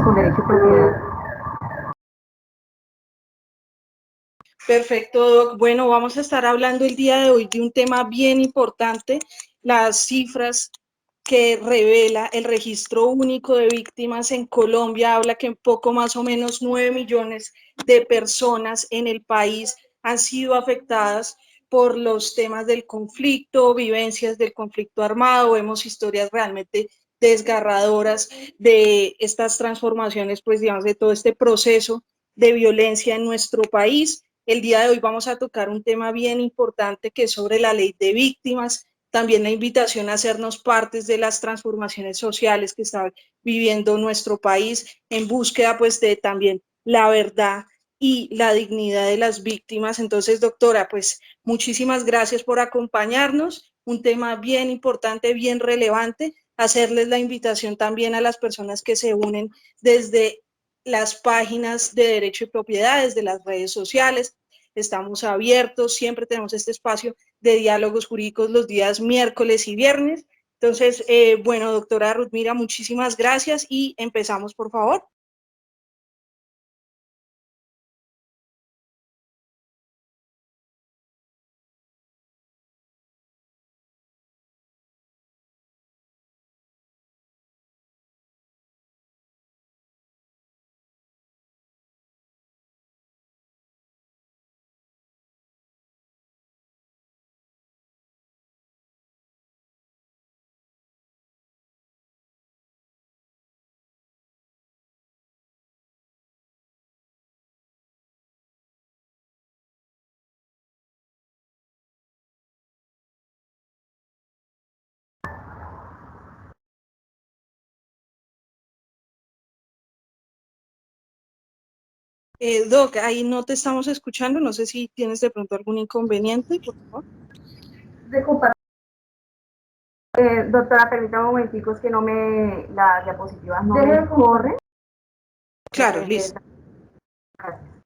con derecho de propiedad. Perfecto, Doc. Bueno, vamos a estar hablando el día de hoy de un tema bien importante, las cifras que revela el Registro Único de Víctimas en Colombia. Habla que en poco más o menos 9 millones de personas en el país han sido afectadas por los temas del conflicto, vivencias del conflicto armado. Vemos historias realmente desgarradoras de estas transformaciones, pues digamos, de todo este proceso de violencia en nuestro país. El día de hoy vamos a tocar un tema bien importante que es sobre la ley de víctimas, también la invitación a hacernos partes de las transformaciones sociales que está viviendo nuestro país en búsqueda pues de también la verdad y la dignidad de las víctimas. Entonces, doctora, pues muchísimas gracias por acompañarnos, un tema bien importante, bien relevante, hacerles la invitación también a las personas que se unen desde las páginas de derecho y propiedad, desde las redes sociales. Estamos abiertos, siempre tenemos este espacio de diálogos jurídicos los días miércoles y viernes. Entonces, bueno, doctora Rudmira, muchísimas gracias y empezamos, por favor. Doc, ahí no te estamos escuchando, no sé si tienes de pronto algún inconveniente, por favor. Disculpa, doctora, permítame un momentico, es que no me, las diapositivas no me corren. Claro, listo. Gracias.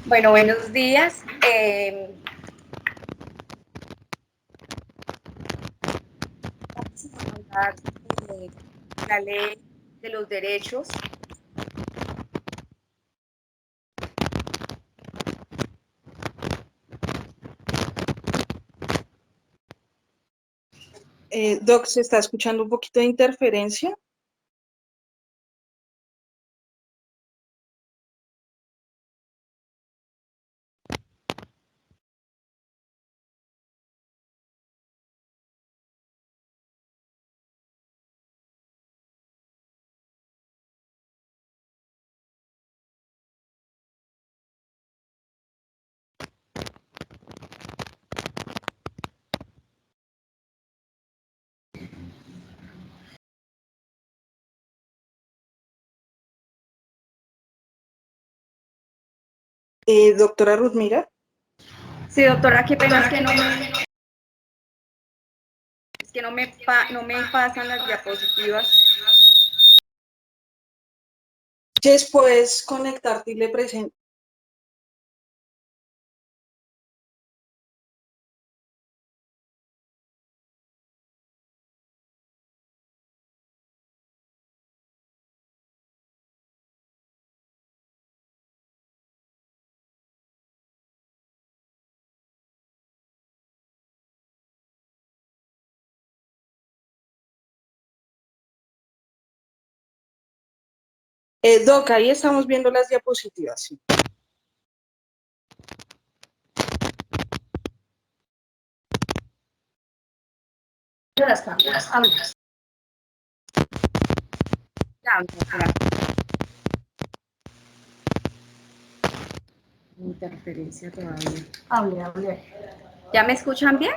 Bueno, buenos días. Vamos a hablar de la ley de los derechos. Doc, ¿se está escuchando un poquito de interferencia? Doctora Rudmira. Sí, doctora, qué pena, es que no me pasan las diapositivas. Jess, puedes conectarte y le presento. Doc, ahí estamos viendo las diapositivas. Sí. las cámaras. Interferencia todavía. Hable. ¿Ya me escuchan bien?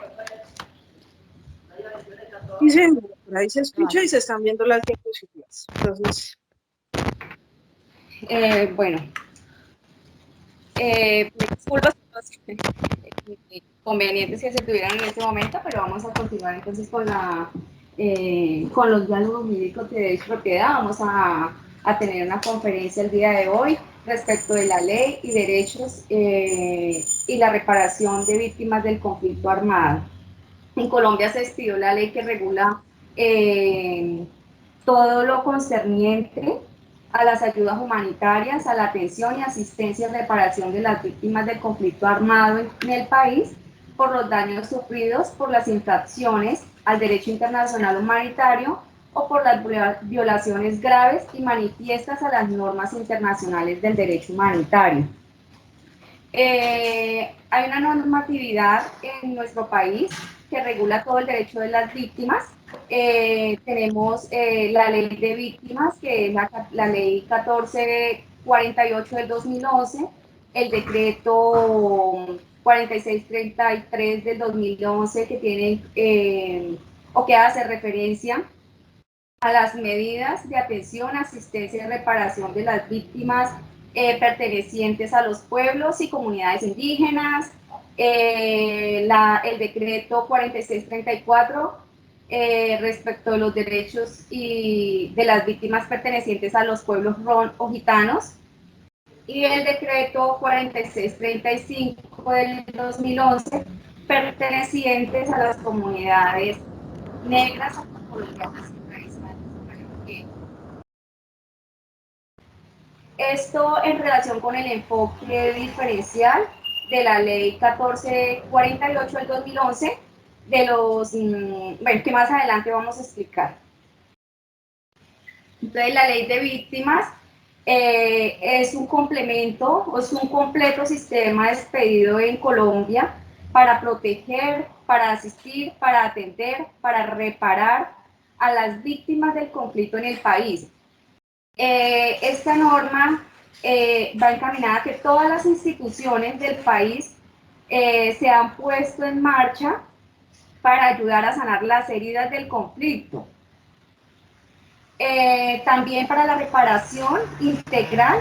Sí, señora, por ahí se escucha y se están viendo las diapositivas. Entonces, Bueno, disculpas por los inconvenientes que se tuvieron en este momento, pero vamos a continuar entonces con los diálogos jurídicos de derecho y propiedad. Vamos a tener una conferencia el día de hoy respecto de la ley y derechos y la reparación de víctimas del conflicto armado. En Colombia se expidió la ley que regula todo lo concerniente a las ayudas humanitarias, a la atención y asistencia y reparación de las víctimas del conflicto armado en el país por los daños sufridos por las infracciones al derecho internacional humanitario o por las violaciones graves y manifiestas a las normas internacionales del derecho humanitario. Hay una normatividad en nuestro país que regula todo el derecho de las víctimas. Tenemos la ley de víctimas, que es la ley 1448 del 2011, el decreto 4633 del 2011, que tiene o que hace referencia a las medidas de atención, asistencia y reparación de las víctimas pertenecientes a los pueblos y comunidades indígenas, el decreto 4634 respecto de los derechos de las víctimas pertenecientes a los pueblos ron o gitanos, y el decreto 4635 del 2011 pertenecientes a las comunidades negras, afrocolombianas y tradicionales. Esto en relación con el enfoque diferencial de la ley 1448 del 2011, bueno, que más adelante vamos a explicar. Entonces, la ley de víctimas es un complemento, es un completo sistema expedido en Colombia para proteger, para asistir, para atender, para reparar a las víctimas del conflicto en el país. Esta norma va encaminada a que todas las instituciones del país se han puesto en marcha para ayudar a sanar las heridas del conflicto. También para la reparación integral,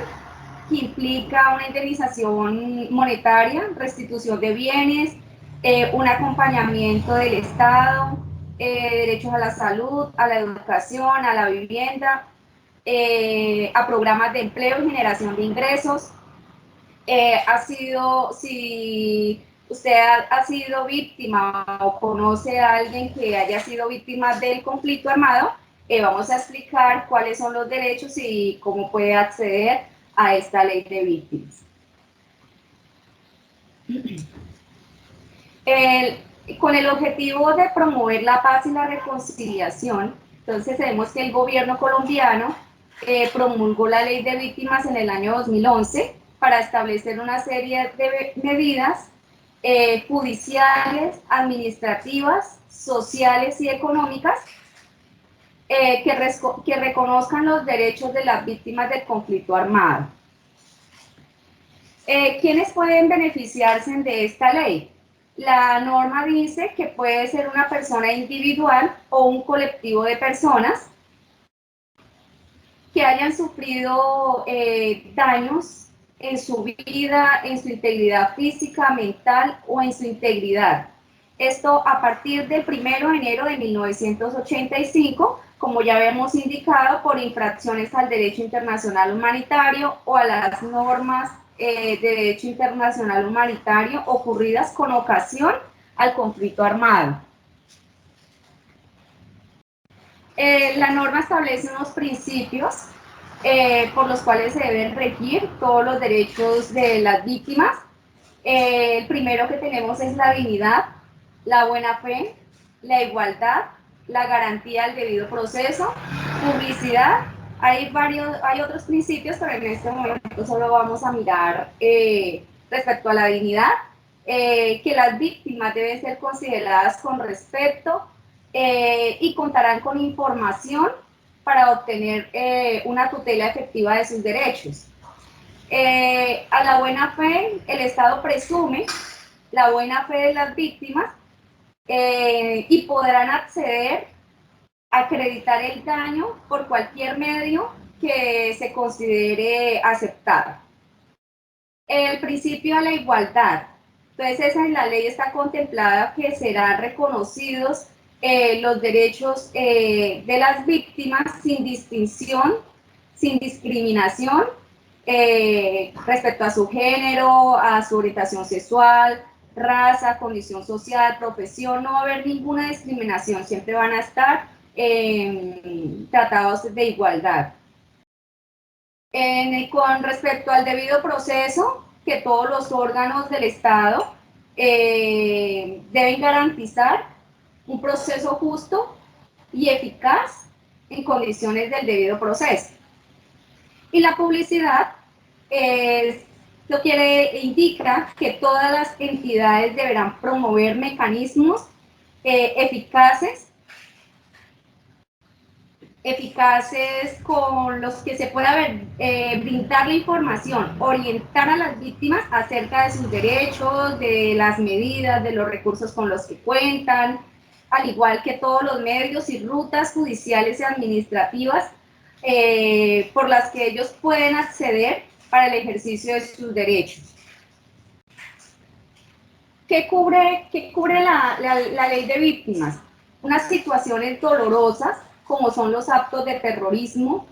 que implica una indemnización monetaria, restitución de bienes, un acompañamiento del Estado, derechos a la salud, a la educación, a la vivienda, a programas de empleo y generación de ingresos. Si usted ha sido víctima o conoce a alguien que haya sido víctima del conflicto armado, vamos a explicar cuáles son los derechos y cómo puede acceder a esta ley de víctimas. Con el objetivo de promover la paz y la reconciliación, entonces vemos que el gobierno colombiano promulgó la ley de víctimas en el año 2011 para establecer una serie de medidas judiciales, administrativas, sociales y económicas que reconozcan los derechos de las víctimas del conflicto armado. ¿Quiénes pueden beneficiarse de esta ley? La norma dice que puede ser una persona individual o un colectivo de personas que hayan sufrido daños en su vida, en su integridad física, mental o en su integridad. Esto a partir del 1 de enero de 1985, como ya habíamos indicado, por infracciones al derecho internacional humanitario o a las normas de derecho internacional humanitario ocurridas con ocasión al conflicto armado. La norma establece unos principios por los cuales se deben regir todos los derechos de las víctimas. El primero que tenemos es la dignidad, la buena fe, la igualdad, la garantía del debido proceso, publicidad. Hay otros principios, pero en este momento solo vamos a mirar respecto a la dignidad, que las víctimas deben ser consideradas con respeto, y contarán con información para obtener una tutela efectiva de sus derechos. A la buena fe, el Estado presume la buena fe de las víctimas y podrán acceder a acreditar el daño por cualquier medio que se considere aceptado. El principio de la igualdad. Entonces, esa en la ley está contemplada que serán reconocidos los derechos de las víctimas sin distinción, sin discriminación, respecto a su género, a su orientación sexual, raza, condición social, profesión. No va a haber ninguna discriminación, siempre van a estar tratados de igualdad. Con respecto al debido proceso, que todos los órganos del Estado deben garantizar un proceso justo y eficaz en condiciones del debido proceso. Y la publicidad indica que todas las entidades deberán promover mecanismos eficaces con los que se pueda brindar la información, orientar a las víctimas acerca de sus derechos, de las medidas, de los recursos con los que cuentan, al igual que todos los medios y rutas judiciales y administrativas por las que ellos pueden acceder para el ejercicio de sus derechos. ¿Qué cubre la ley de víctimas? Unas situaciones dolorosas, como son los actos de terrorismo,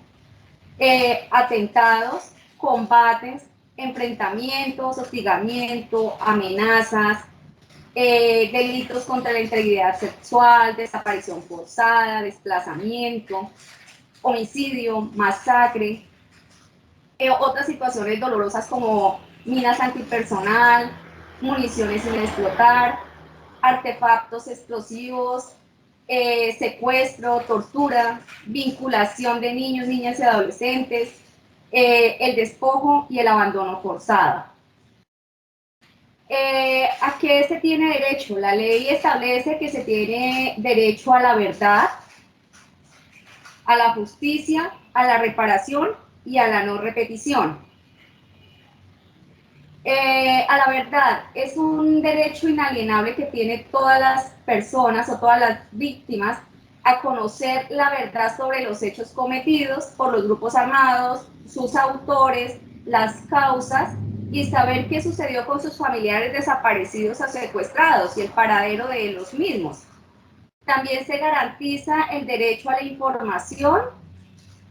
atentados, combates, enfrentamientos, hostigamiento, amenazas, delitos contra la integridad sexual, desaparición forzada, desplazamiento, homicidio, masacre, otras situaciones dolorosas como minas antipersonal, municiones sin explotar, artefactos explosivos, secuestro, tortura, vinculación de niños, niñas y adolescentes, el despojo y el abandono forzado. ¿A qué se tiene derecho? La ley establece que se tiene derecho a la verdad, a la justicia, a la reparación y a la no repetición. A la verdad es un derecho inalienable que tiene todas las personas o todas las víctimas a conocer la verdad sobre los hechos cometidos por los grupos armados, sus autores, las causas y saber qué sucedió con sus familiares desaparecidos o secuestrados y el paradero de los mismos. También se garantiza el derecho a la información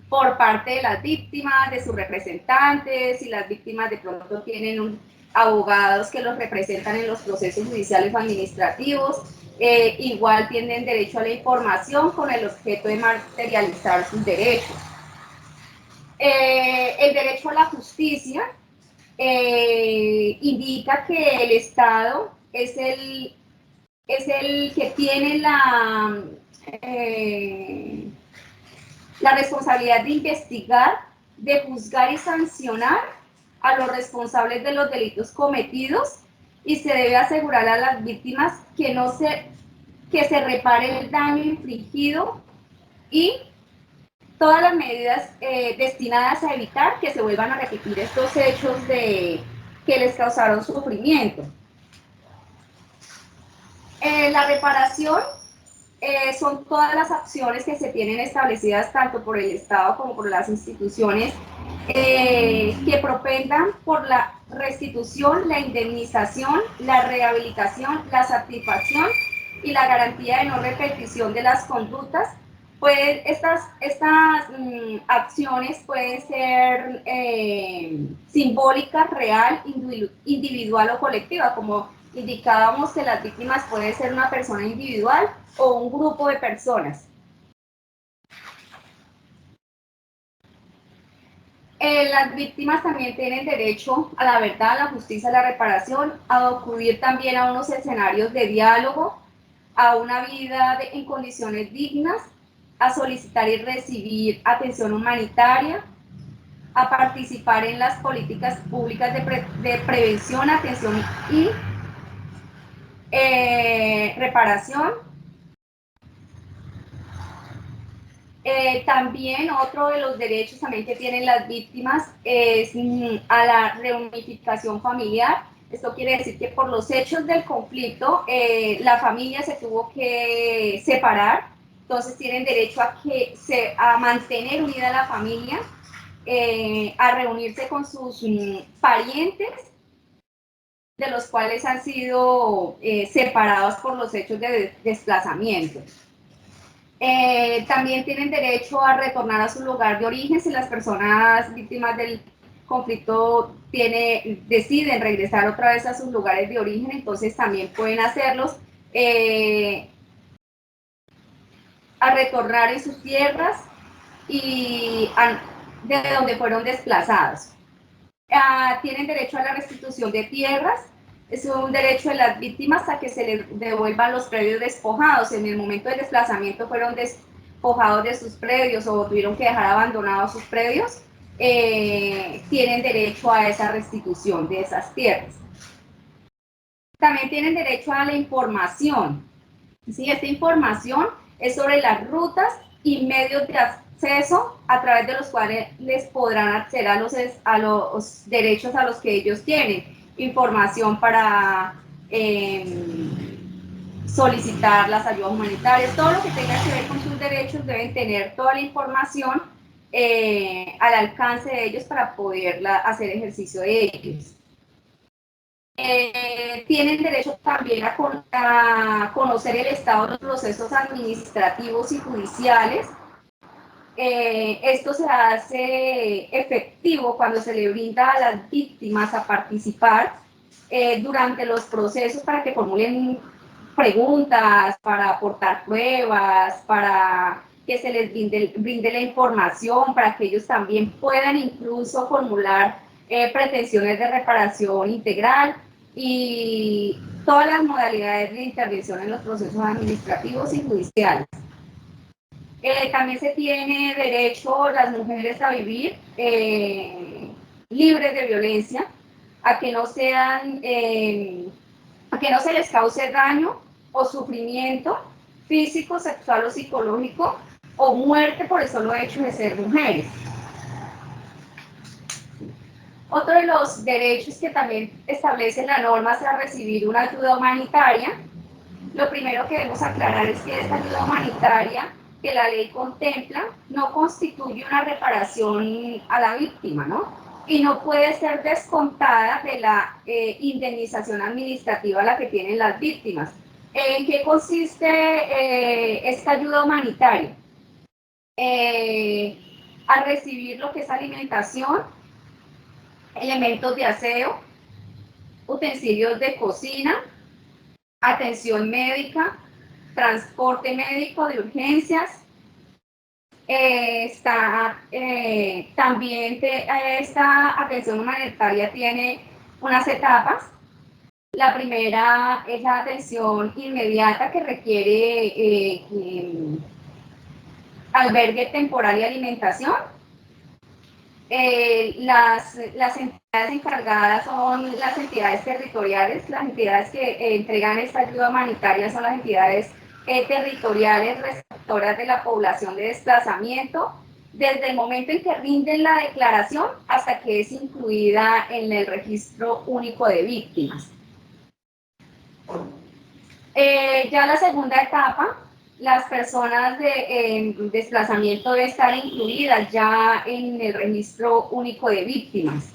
por parte de las víctimas, de sus representantes, si las víctimas de pronto tienen abogados que los representan en los procesos judiciales o administrativos, igual tienen derecho a la información con el objeto de materializar sus derechos. El derecho a la justicia indica que el Estado es el que tiene la responsabilidad de investigar, de juzgar y sancionar a los responsables de los delitos cometidos y se debe asegurar a las víctimas que se repare el daño infligido y todas las medidas destinadas a evitar que se vuelvan a repetir estos hechos que les causaron sufrimiento. La reparación son todas las acciones que se tienen establecidas tanto por el Estado como por las instituciones que propendan por la restitución, la indemnización, la rehabilitación, la satisfacción y la garantía de no repetición de las conductas. Estas acciones pueden ser simbólicas, real, individual o colectiva, como indicábamos que las víctimas pueden ser una persona individual o un grupo de personas. Las víctimas también tienen derecho a la verdad, a la justicia, a la reparación, a acudir también a unos escenarios de diálogo, a una vida en condiciones dignas, a solicitar y recibir atención humanitaria, a participar en las políticas públicas de prevención, atención y reparación, También otro de los derechos también que tienen las víctimas es a la reunificación familiar. Esto quiere decir que por los hechos del conflicto la familia se tuvo que separar, entonces tienen derecho a mantener unida la familia, a reunirse con sus parientes, de los cuales han sido separados por los hechos de desplazamiento. También tienen derecho a retornar a su lugar de origen si las personas víctimas del conflicto deciden regresar otra vez a sus lugares de origen, entonces también pueden hacerlos, a retornar en sus tierras y de donde fueron desplazados. Tienen derecho a la restitución de tierras. Es un derecho de las víctimas a que se les devuelvan los predios despojados. En el momento del desplazamiento fueron despojados de sus predios o tuvieron que dejar abandonados sus predios. Tienen derecho a esa restitución de esas tierras. También tienen derecho a la información. ¿Sí? Esta información es sobre las rutas y medios de acceso a través de los cuales les podrán acceder a los derechos a los que ellos tienen. Información para solicitar las ayudas humanitarias, todo lo que tenga que ver con sus derechos deben tener toda la información al alcance de ellos para poder hacer ejercicio de ellos. Tienen derecho también a conocer el estado de los procesos administrativos y judiciales. Esto se hace efectivo cuando se le brinda a las víctimas a participar durante los procesos para que formulen preguntas, para aportar pruebas, para que se les brinde la información, para que ellos también puedan incluso formular pretensiones de reparación integral y todas las modalidades de intervención en los procesos administrativos y judiciales. También se tiene derecho las mujeres a vivir libres de violencia, a que no sean, a que no se les cause daño o sufrimiento físico, sexual o psicológico, o muerte por el solo hecho de ser mujeres. Otro de los derechos que también establece la norma es a recibir una ayuda humanitaria. Lo primero que debemos aclarar es que esta ayuda humanitaria que la ley contempla no constituye una reparación a la víctima, ¿no? Y no puede ser descontada de la indemnización administrativa a la que tienen las víctimas. ¿En qué consiste esta ayuda humanitaria? A recibir lo que es alimentación, elementos de aseo, utensilios de cocina, atención médica, transporte médico de urgencias. También esta atención humanitaria tiene unas etapas. La primera es la atención inmediata que requiere albergue temporal y alimentación. Las entidades encargadas son las entidades territoriales. Las entidades que entregan esta ayuda humanitaria son las entidades territoriales receptoras de la población de desplazamiento, desde el momento en que rinden la declaración hasta que es incluida en el registro único de víctimas. Ya la segunda etapa, las personas de desplazamiento deben estar incluidas ya en el registro único de víctimas.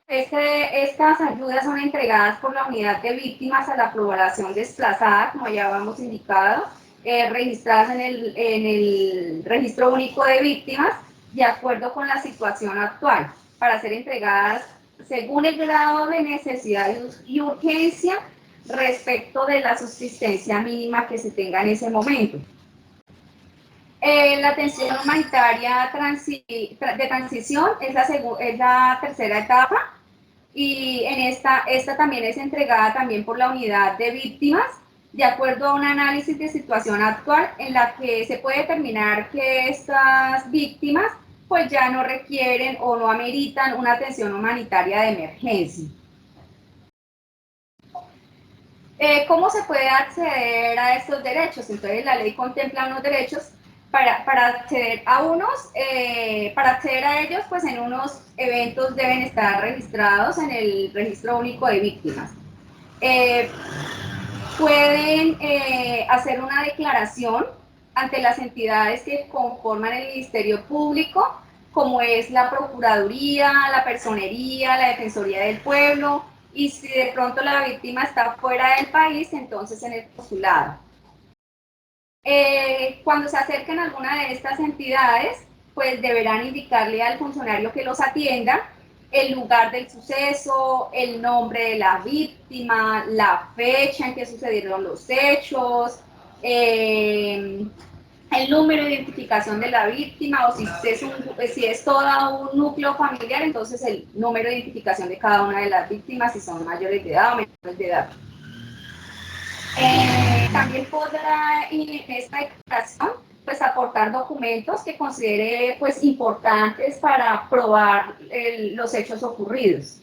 Estas ayudas son entregadas por la unidad de víctimas a la población desplazada, como ya habíamos indicado, registradas en el registro único de víctimas, de acuerdo con la situación actual, para ser entregadas según el grado de necesidad y urgencia respecto de la subsistencia mínima que se tenga en ese momento. La atención humanitaria de transición es la tercera etapa, y en esta también es entregada también por la unidad de víctimas, de acuerdo a un análisis de situación actual en la que se puede determinar que estas víctimas pues ya no requieren o no ameritan una atención humanitaria de emergencia. ¿Cómo se puede acceder a estos derechos? Entonces la ley contempla unos derechos para acceder a para acceder a ellos, pues en unos eventos deben estar registrados en el Registro Único de Víctimas. Pueden hacer una declaración ante las entidades que conforman el Ministerio Público, como es la Procuraduría, la Personería, la Defensoría del Pueblo, y si de pronto la víctima está fuera del país, entonces en el consulado. Cuando se acerquen a alguna de estas entidades, pues deberán indicarle al funcionario que los atienda el lugar del suceso, el nombre de la víctima, la fecha en que sucedieron los hechos, el número de identificación de la víctima, o si es todo un núcleo familiar, entonces el número de identificación de cada una de las víctimas, si son mayores de edad o menores de edad. También podrá en esta declaración pues aportar documentos que considere pues importantes para probar los hechos ocurridos.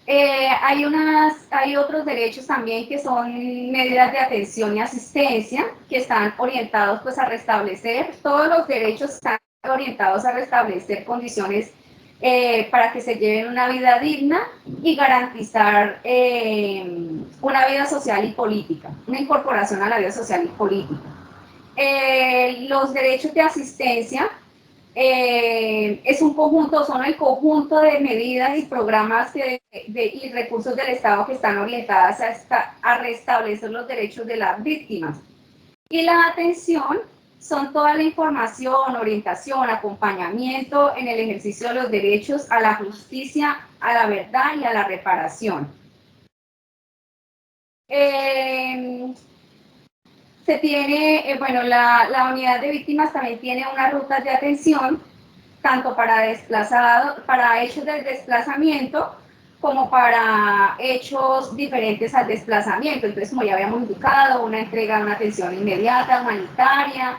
Hay otros derechos también que son medidas de atención y asistencia que están orientados pues a restablecer, todos los derechos están orientados a restablecer condiciones para que se lleven una vida digna y garantizar una vida social y política, una incorporación a la vida social y política. Los derechos de asistencia es un conjunto, son el conjunto de medidas y programas y recursos del Estado que están orientadas a restablecer los derechos de las víctimas. Y la atención son toda la información, orientación, acompañamiento en el ejercicio de los derechos a la justicia, a la verdad y a la reparación. Se tiene, bueno, la unidad de víctimas también tiene unas rutas de atención, tanto para hechos de desplazamiento, como para hechos diferentes al desplazamiento. Entonces, como ya habíamos indicado, una entrega de una atención inmediata, humanitaria,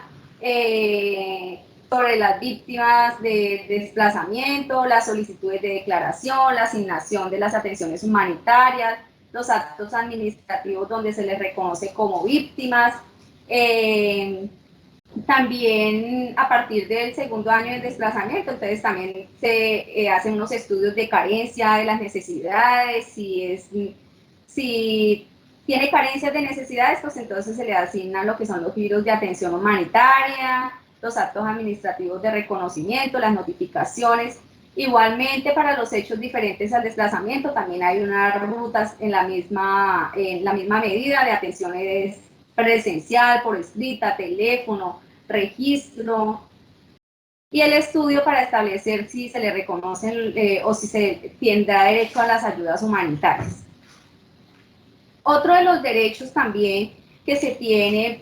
sobre las víctimas de desplazamiento, las solicitudes de declaración, la asignación de las atenciones humanitarias, los actos administrativos donde se les reconoce como víctimas. También a partir del segundo año de desplazamiento, entonces también se hacen unos estudios de carencia de las necesidades, si tiene carencias de necesidades, pues entonces se le asignan lo que son los giros de atención humanitaria, los actos administrativos de reconocimiento, las notificaciones. Igualmente para los hechos diferentes al desplazamiento también hay unas rutas en la misma medida de atenciones presencial, por escrita, teléfono, registro, y el estudio para establecer si se le reconocen o si se tendrá derecho a las ayudas humanitarias. Otro de los derechos también que se tiene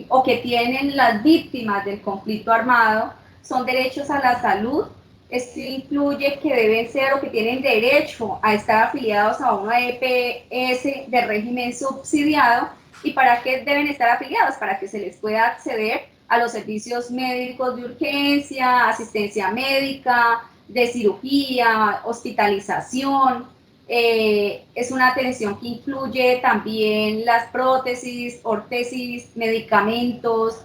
o que tienen las víctimas del conflicto armado son derechos a la salud. Esto incluye que deben ser o que tienen derecho a estar afiliados a una EPS de régimen subsidiado. ¿Y para qué deben estar afiliados? Para que se les pueda acceder a los servicios médicos de urgencia, asistencia médica, de cirugía, hospitalización. Es una atención que incluye también las prótesis, órtesis, medicamentos,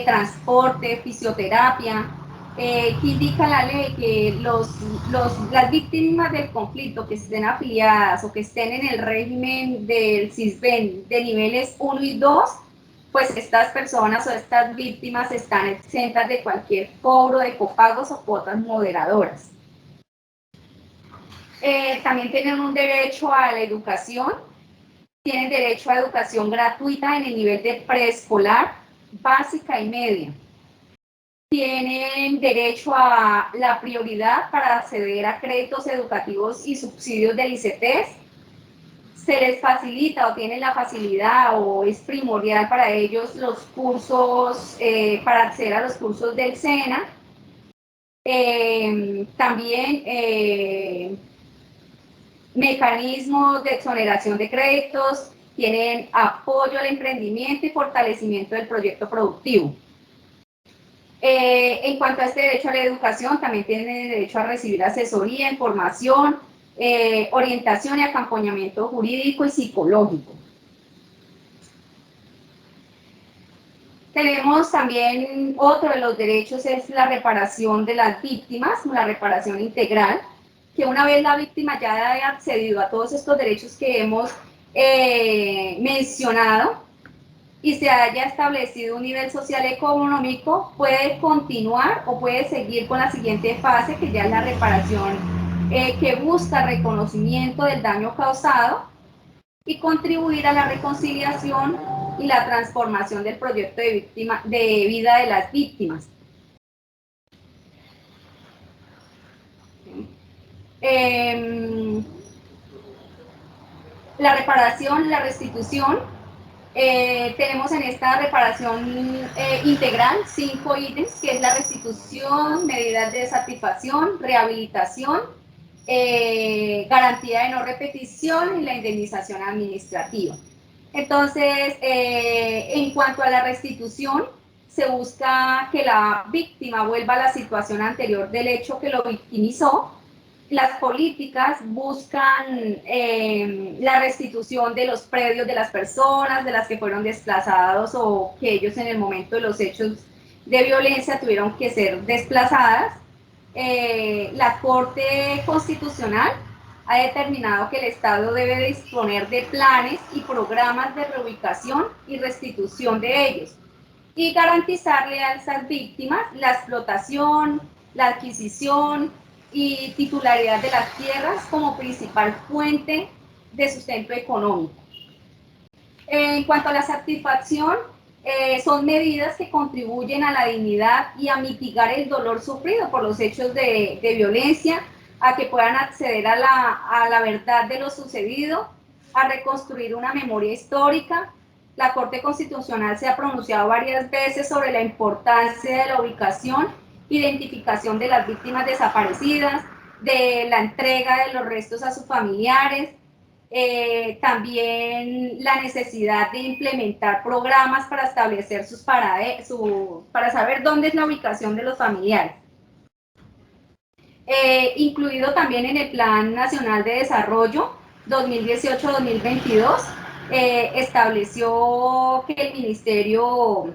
transporte, fisioterapia. Que indica la ley que las víctimas del conflicto que estén afiliadas o que estén en el régimen del CISBEN de niveles 1 y 2, pues estas personas o estas víctimas están exentas de cualquier cobro de copagos o cuotas moderadoras. También tienen un derecho a la educación, tienen derecho a educación gratuita en el nivel de preescolar, básica y media. Tienen derecho a la prioridad para acceder a créditos educativos y subsidios del ICETEX. Se les facilita o tienen la facilidad o es primordial para ellos los cursos, para acceder a los cursos del SENA. También mecanismos de exoneración de créditos, tienen apoyo al emprendimiento y fortalecimiento del proyecto productivo. En cuanto a este derecho a la educación, también tienen derecho a recibir asesoría, información, orientación y acompañamiento jurídico y psicológico. Tenemos también otro de los derechos, es la reparación de las víctimas, la reparación integral, que una vez la víctima ya haya accedido a todos estos derechos que hemos mencionado y se haya establecido un nivel social económico, puede continuar o puede seguir con la siguiente fase, que ya es la reparación que busca reconocimiento del daño causado y contribuir a la reconciliación y la transformación del proyecto de vida de las víctimas. La reparación, la restitución, tenemos en esta reparación integral 5 ítems, que es la restitución, medidas de satisfacción, rehabilitación, garantía de no repetición y la indemnización administrativa. Entonces, en cuanto a la restitución, se busca que la víctima vuelva a la situación anterior del hecho que lo victimizó. Las políticas buscan la restitución de los predios de las personas, de las que fueron desplazados o que ellos en el momento de los hechos de violencia tuvieron que ser desplazadas. La Corte Constitucional ha determinado que el Estado debe disponer de planes y programas de reubicación y restitución de ellos y garantizarle a esas víctimas la explotación, la adquisición y titularidad de las tierras como principal fuente de sustento económico. En cuanto a la satisfacción, son medidas que contribuyen a la dignidad y a mitigar el dolor sufrido por los hechos de violencia, a que puedan acceder a la verdad de lo sucedido, a reconstruir una memoria histórica. La Corte Constitucional se ha pronunciado varias veces sobre la importancia de la ubicación, identificación de las víctimas desaparecidas, de la entrega de los restos a sus familiares, también la necesidad de implementar programas para establecer para saber dónde es la ubicación de los familiares. Incluido también en el Plan Nacional de Desarrollo 2018-2022, estableció que el Ministerio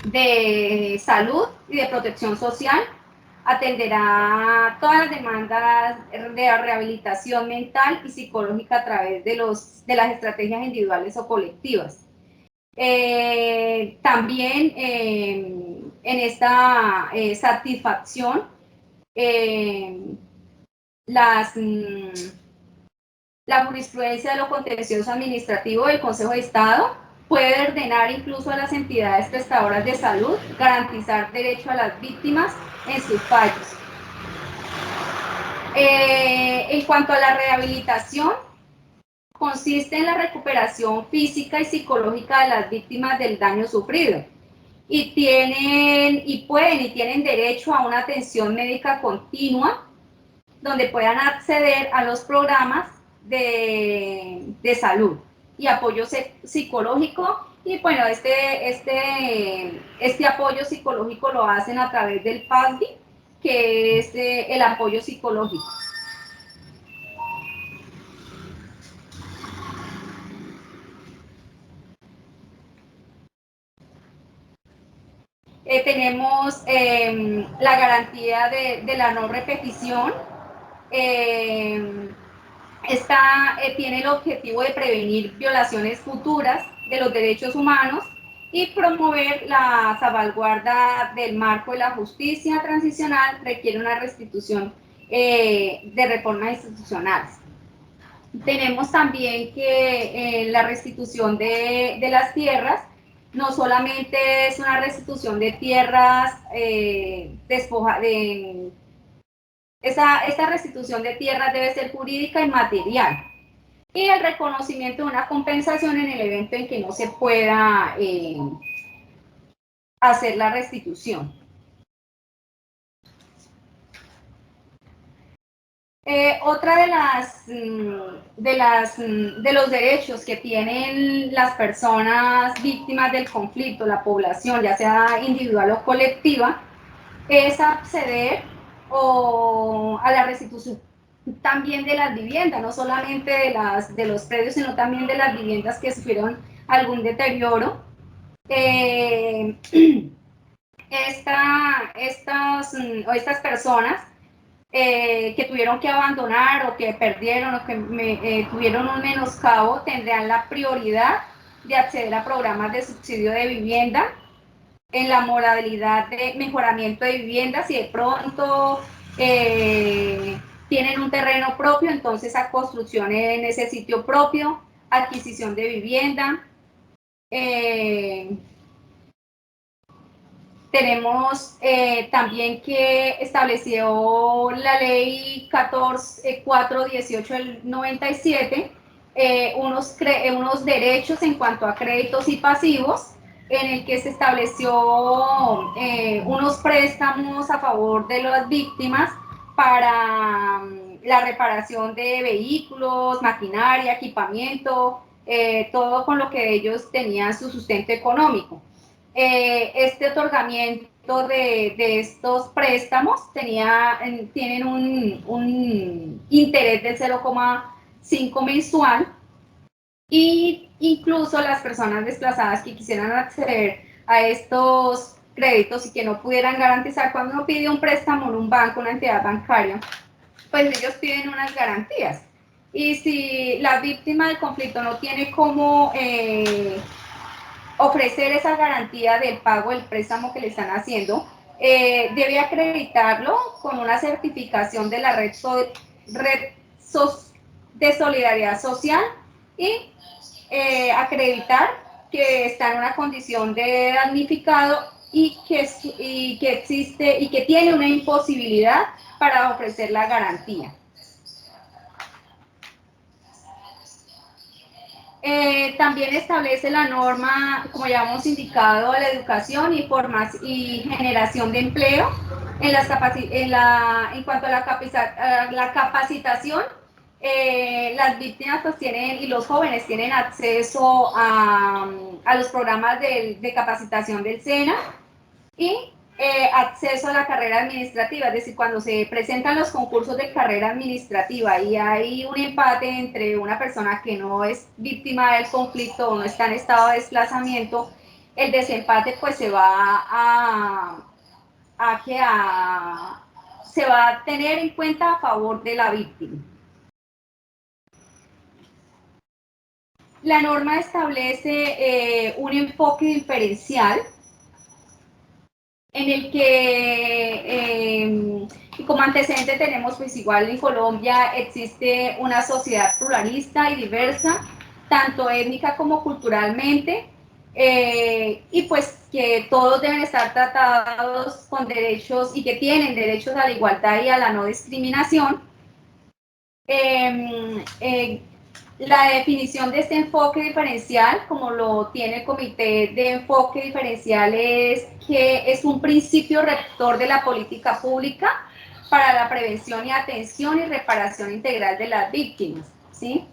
de Salud y de Protección Social atenderá todas las demandas de rehabilitación mental y psicológica a través de las estrategias individuales o colectivas. También en esta satisfacción, la jurisprudencia de lo contencioso administrativo del Consejo de Estado puede ordenar incluso a las entidades prestadoras de salud garantizar derecho a las víctimas en sus fallos. En cuanto a la rehabilitación, consiste en la recuperación física y psicológica de las víctimas del daño sufrido y tienen derecho a una atención médica continua donde puedan acceder a los programas de salud y apoyo psicológico. Y bueno, este apoyo psicológico lo hacen a través del PASDI, que es el apoyo psicológico. Tenemos la garantía de la no repetición. Esta tiene el objetivo de prevenir violaciones futuras de los derechos humanos y promover la salvaguarda del marco de la justicia transicional. Requiere una restitución de reformas institucionales. Tenemos también que la restitución de las tierras no solamente es una restitución de tierras esta restitución de tierras debe ser jurídica y material, y el reconocimiento de una compensación en el evento en que no se pueda hacer la restitución. Otra de los derechos que tienen las personas víctimas del conflicto, la población, ya sea individual o colectiva, es acceder a la restitución también de las viviendas, no solamente de los predios, sino también de las viviendas que sufrieron algún deterioro. Estas personas que tuvieron que abandonar o que perdieron o que tuvieron un menoscabo tendrán la prioridad de acceder a programas de subsidio de vivienda en la modalidad de mejoramiento de vivienda. Si de pronto tienen un terreno propio, entonces a construcción en ese sitio propio, adquisición de vivienda. Tenemos también que estableció la ley 418 del 97 unos derechos en cuanto a créditos y pasivos, en el que se estableció unos préstamos a favor de las víctimas para la reparación de vehículos, maquinaria, equipamiento, todo con lo que ellos tenían su sustento económico. Este otorgamiento de estos préstamos tienen un interés del 0,5 mensual, y incluso las personas desplazadas que quisieran acceder a estos créditos y que no pudieran garantizar, cuando uno pide un préstamo en un banco, una entidad bancaria, pues ellos piden unas garantías. Y si la víctima del conflicto no tiene cómo ofrecer esa garantía del pago del préstamo que le están haciendo, debe acreditarlo con una certificación de la red de solidaridad social y acreditar que está en una condición de damnificado y que existe y que tiene una imposibilidad para ofrecer la garantía. También establece la norma, como ya hemos indicado, la educación y generación de empleo. En cuanto a la capacitación, las víctimas pues y los jóvenes tienen acceso a los programas de capacitación del SENA y acceso a la carrera administrativa. Es decir, cuando se presentan los concursos de carrera administrativa y hay un empate entre una persona que no es víctima del conflicto o no está en estado de desplazamiento, el desempate pues se va se va a tener en cuenta a favor de la víctima. La norma establece un enfoque diferencial en el que, como antecedente tenemos, pues igual en Colombia existe una sociedad pluralista y diversa, tanto étnica como culturalmente, y pues que todos deben estar tratados con derechos y que tienen derechos a la igualdad y a la no discriminación. La definición de este enfoque diferencial, como lo tiene el Comité de Enfoque Diferencial, es que es un principio rector de la política pública para la prevención y atención y reparación integral de las víctimas, ¿sí?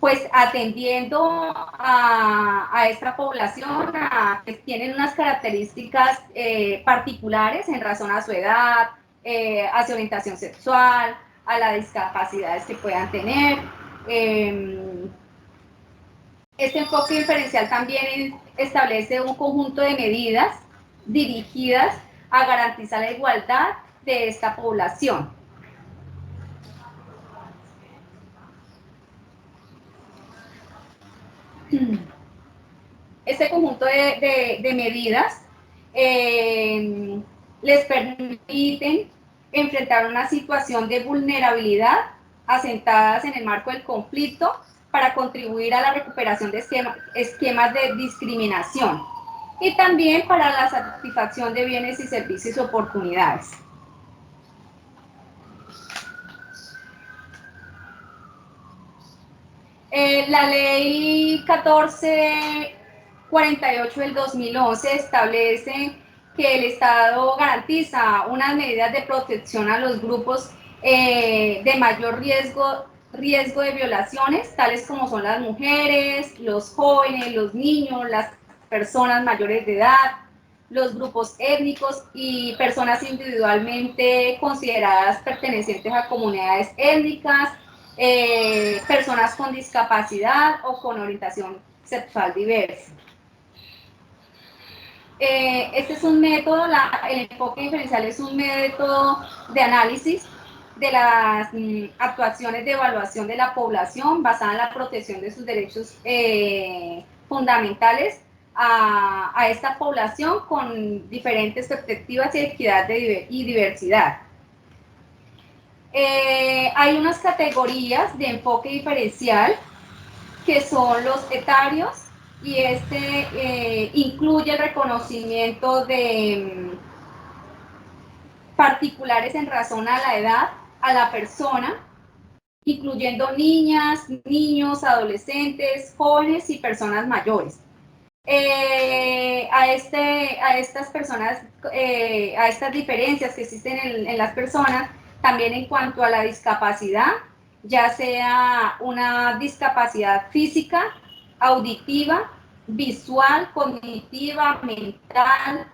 Pues atendiendo a esta población que tienen unas características particulares en razón a su edad, a su orientación sexual, a las discapacidades que puedan tener. Este enfoque diferencial también establece un conjunto de medidas dirigidas a garantizar la igualdad de esta población. Este conjunto de medidas les permiten enfrentar una situación de vulnerabilidad asentadas en el marco del conflicto para contribuir a la recuperación de esquemas de discriminación y también para la satisfacción de bienes y servicios y oportunidades. La ley 1448 del 2011 establece que el Estado garantiza unas medidas de protección a los grupos de mayor riesgo de violaciones, tales como son las mujeres, los jóvenes, los niños, las personas mayores de edad, los grupos étnicos y personas individualmente consideradas pertenecientes a comunidades étnicas, personas con discapacidad o con orientación sexual diversa. Este es un método, el enfoque diferencial es un método de análisis de las actuaciones de evaluación de la población basada en la protección de sus derechos fundamentales a esta población con diferentes perspectivas y equidad y diversidad. Hay unas categorías de enfoque diferencial que son los etarios, y incluye el reconocimiento de particulares en razón a la edad, a la persona, incluyendo niñas, niños, adolescentes, jóvenes y personas mayores. A estas personas, a estas diferencias que existen en las personas, también en cuanto a la discapacidad, ya sea una discapacidad física, auditiva, visual, cognitiva, mental,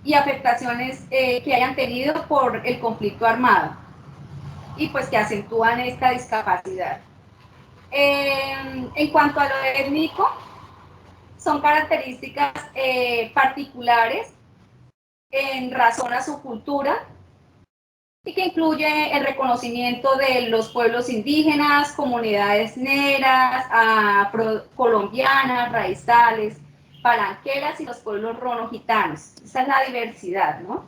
y afectaciones que hayan tenido por el conflicto armado y pues que acentúan esta discapacidad. En cuanto a lo étnico, son características particulares en razón a su cultura, y que incluye el reconocimiento de los pueblos indígenas, comunidades negras, colombianas, raizales, palanqueras y los pueblos rono-gitanos. Esa es la diversidad, ¿no?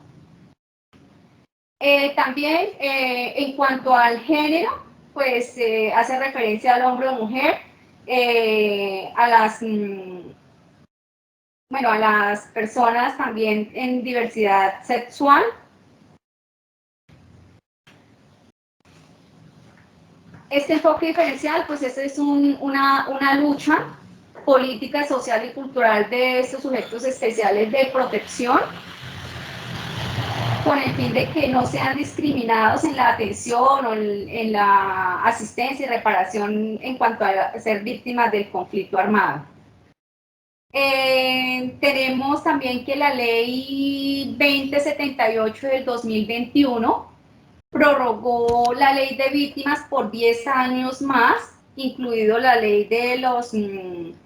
También, en cuanto al género, pues hace referencia al hombre o mujer, a las personas también en diversidad sexual. Este enfoque diferencial, pues esta es una lucha política, social y cultural de estos sujetos especiales de protección, con el fin de que no sean discriminados en la atención o en la asistencia y reparación en cuanto a ser víctimas del conflicto armado. Tenemos también que la ley 2078 del 2021 prorrogó la ley de víctimas por 10 años más, incluido la ley de los de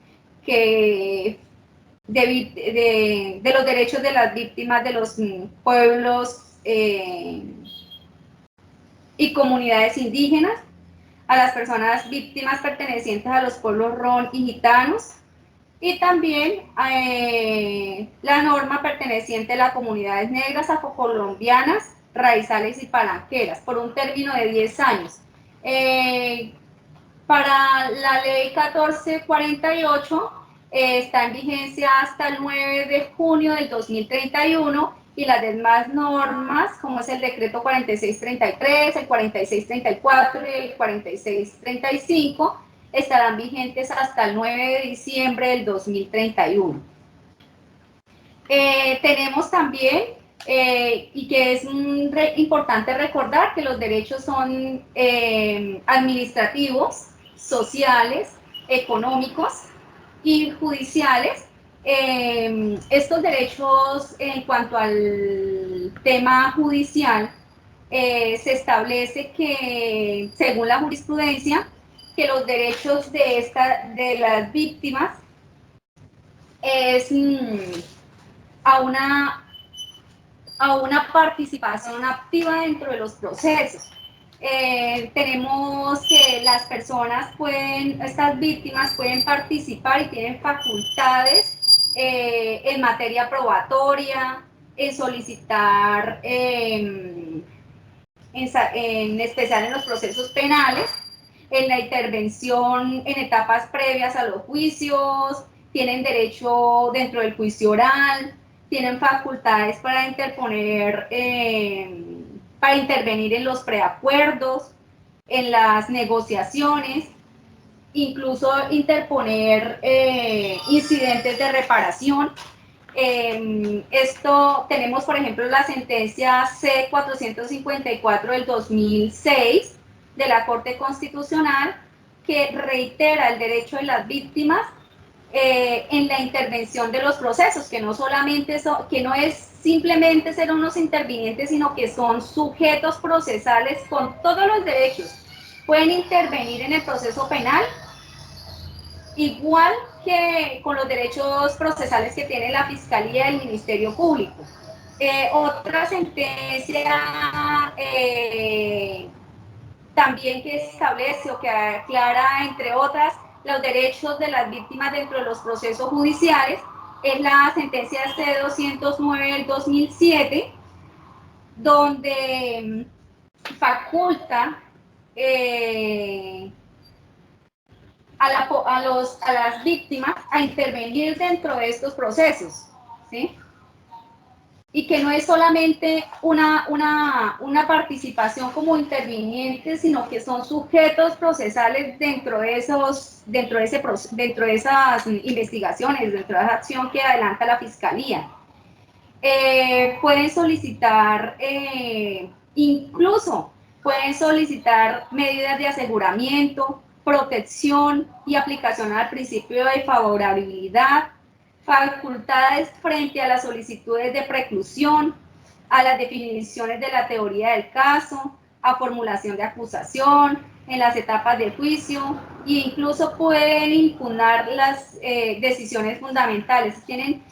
los derechos de las víctimas de los pueblos y comunidades indígenas, a las personas víctimas pertenecientes a los pueblos ron y gitanos, y también la norma perteneciente a las comunidades negras, afrocolombianas, raizales y palanqueras, por un término de 10 años. Para la ley 1448 está en vigencia hasta el 9 de junio del 2031, y las demás normas, como es el decreto 4633, el 4634 y el 4635, estarán vigentes hasta el 9 de diciembre del 2031. Tenemos también, y que es importante recordar, que los derechos son administrativos, sociales, económicos y judiciales. Estos derechos, en cuanto al tema judicial, se establece que, según la jurisprudencia, que los derechos de las víctimas es a una participación activa dentro de los procesos. Tenemos que las personas estas víctimas pueden participar y tienen facultades en materia probatoria, en solicitar, en especial en los procesos penales, en la intervención en etapas previas a los juicios, tienen derecho dentro del juicio oral, tienen facultades para intervenir en los preacuerdos, en las negociaciones, incluso interponer incidentes de reparación. Esto tenemos, por ejemplo, la sentencia C-454 del 2006 de la Corte Constitucional, que reitera el derecho de las víctimas en la intervención de los procesos, que no solamente que no es simplemente ser unos intervinientes, sino que son sujetos procesales con todos los derechos. Pueden intervenir en el proceso penal, igual que con los derechos procesales que tiene la Fiscalía y el Ministerio Público. Otra sentencia también que establece o que aclara, entre otras, los derechos de las víctimas dentro de los procesos judiciales, es la sentencia C-209 del 2007, donde faculta a las víctimas a intervenir dentro de estos procesos, ¿sí? Y que no es solamente una participación como intervinientes, sino que son sujetos procesales dentro de esas investigaciones, dentro de esa acción que adelanta la Fiscalía. Pueden solicitar, incluso pueden solicitar medidas de aseguramiento, protección y aplicación al principio de favorabilidad, facultades frente a las solicitudes de preclusión, a las definiciones de la teoría del caso, a formulación de acusación, en las etapas de juicio, e incluso pueden impugnar las decisiones fundamentales. Tienen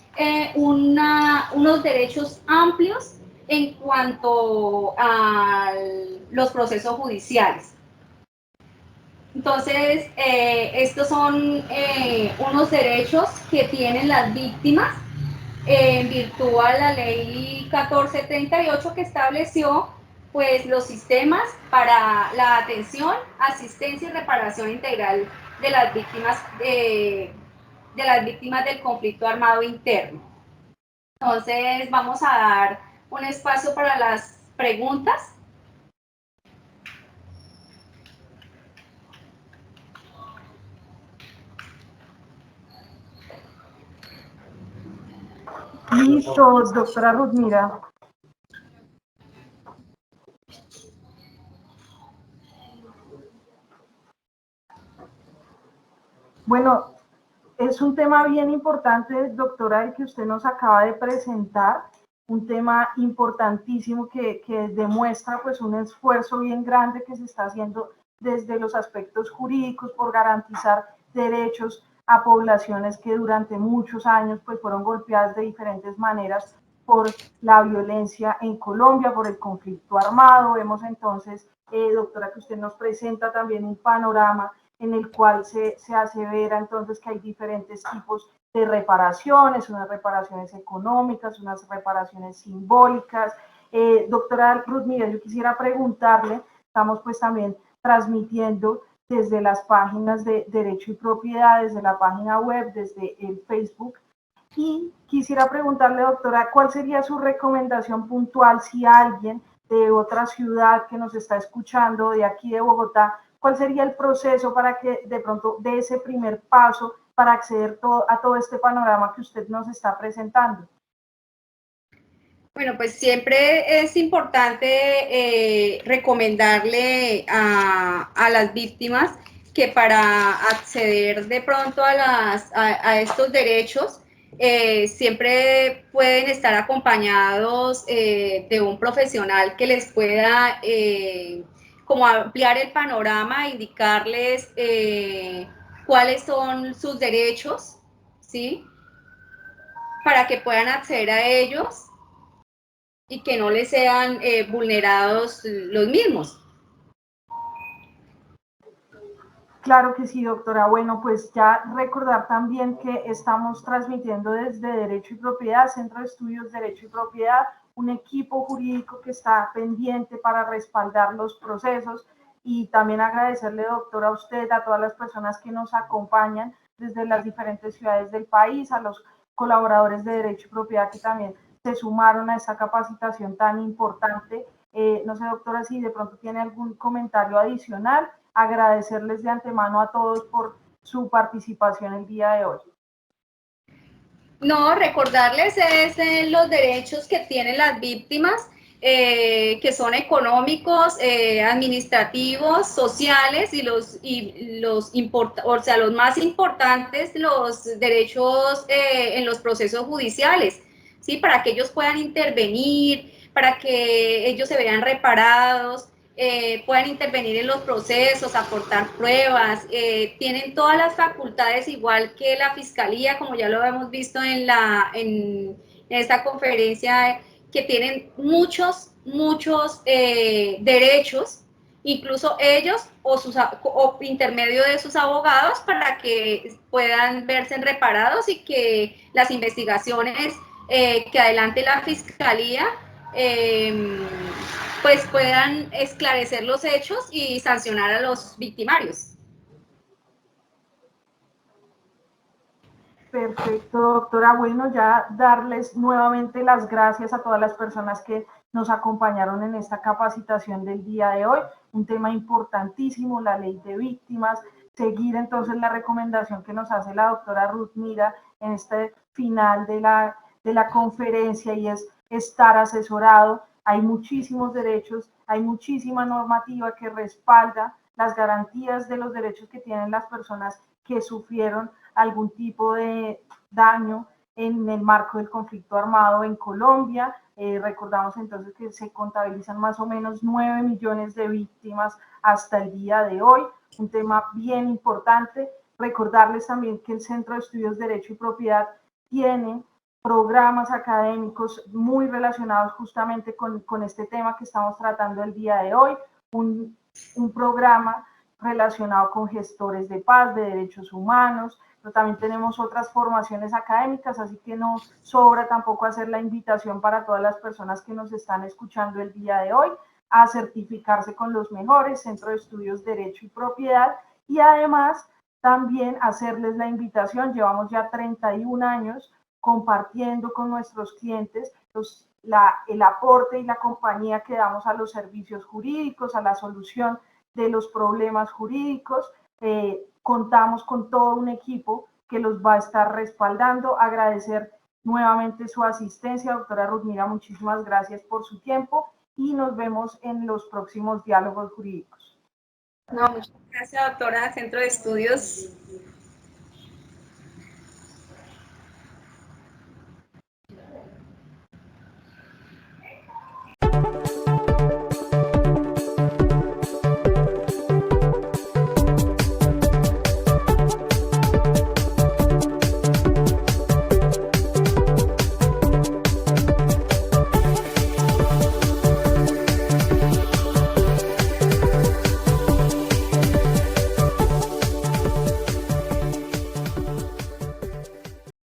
unos derechos amplios en cuanto a los procesos judiciales. Entonces, estos son unos derechos que tienen las víctimas en virtud a la ley 1438, que estableció pues los sistemas para la atención, asistencia y reparación integral de las víctimas del conflicto armado interno. Entonces, vamos a dar un espacio para las preguntas. Listo, doctora Rudmira. Bueno, es un tema bien importante, doctora, el que usted nos acaba de presentar, un tema importantísimo que demuestra pues un esfuerzo bien grande que se está haciendo desde los aspectos jurídicos por garantizar derechos a poblaciones que durante muchos años pues fueron golpeadas de diferentes maneras por la violencia en Colombia, por el conflicto armado. Vemos entonces, doctora, que usted nos presenta también un panorama en el cual se hace ver entonces que hay diferentes tipos de reparaciones, unas reparaciones económicas, unas reparaciones simbólicas. Doctora Rudmira, yo quisiera preguntarle, estamos pues también transmitiendo desde las páginas de Derecho y Propiedad, desde la página web, desde el Facebook, y quisiera preguntarle, doctora, ¿cuál sería su recomendación puntual si alguien de otra ciudad que nos está escuchando, de aquí de Bogotá, cuál sería el proceso para que de pronto dé ese primer paso para acceder a todo este panorama que usted nos está presentando? Bueno, pues siempre es importante recomendarle a las víctimas que para acceder de pronto a estos derechos, siempre pueden estar acompañados de un profesional que les pueda como ampliar el panorama, indicarles cuáles son sus derechos, ¿sí? Para que puedan acceder a ellos y que no les sean vulnerados los mismos. Claro que sí, doctora. Bueno, pues ya recordar también que estamos transmitiendo desde Derecho y Propiedad, Centro de Estudios Derecho y Propiedad, un equipo jurídico que está pendiente para respaldar los procesos, y también agradecerle, doctora, a usted, a todas las personas que nos acompañan desde las diferentes ciudades del país, a los colaboradores de Derecho y Propiedad que también se sumaron a esta capacitación tan importante. No sé, doctora, si de pronto tiene algún comentario adicional. Agradecerles de antemano a todos por su participación el día de hoy. No, recordarles los derechos que tienen las víctimas que son económicos, administrativos, sociales y los más importantes, los derechos en los procesos judiciales, ¿sí? Para que ellos puedan intervenir, para que ellos se vean reparados, puedan intervenir en los procesos, aportar pruebas, tienen todas las facultades igual que la Fiscalía, como ya lo hemos visto en esta conferencia, que tienen muchos derechos, incluso ellos o intermedio de sus abogados, para que puedan verse reparados y que las investigaciones que adelante la Fiscalía pues puedan esclarecer los hechos y sancionar a los victimarios. Perfecto, doctora. Bueno, ya darles nuevamente las gracias a todas las personas que nos acompañaron en esta capacitación del día de hoy. Un tema importantísimo, la ley de víctimas. Seguir entonces la recomendación que nos hace la doctora Ruth Mira en este final de la conferencia, y es estar asesorado. Hay muchísimos derechos, hay muchísima normativa que respalda las garantías de los derechos que tienen las personas que sufrieron algún tipo de daño en el marco del conflicto armado en Colombia. Recordamos entonces que se contabilizan más o menos 9 millones de víctimas hasta el día de hoy, un tema bien importante. Recordarles también que el Centro de Estudios de Derecho y Propiedad tiene programas académicos muy relacionados justamente con este tema que estamos tratando el día de hoy, un programa relacionado con gestores de paz, de derechos humanos, pero también tenemos otras formaciones académicas, así que no sobra tampoco hacer la invitación para todas las personas que nos están escuchando el día de hoy a certificarse con los mejores, Centro de Estudios Derecho y Propiedad, y además también hacerles la invitación. Llevamos ya 31 años compartiendo con nuestros clientes el aporte y la compañía que damos a los servicios jurídicos, a la solución de los problemas jurídicos. Contamos con todo un equipo que los va a estar respaldando. Agradecer nuevamente su asistencia, doctora Ruth Mira, muchísimas gracias por su tiempo y nos vemos en los próximos diálogos jurídicos. No, muchas gracias, doctora. Centro de Estudios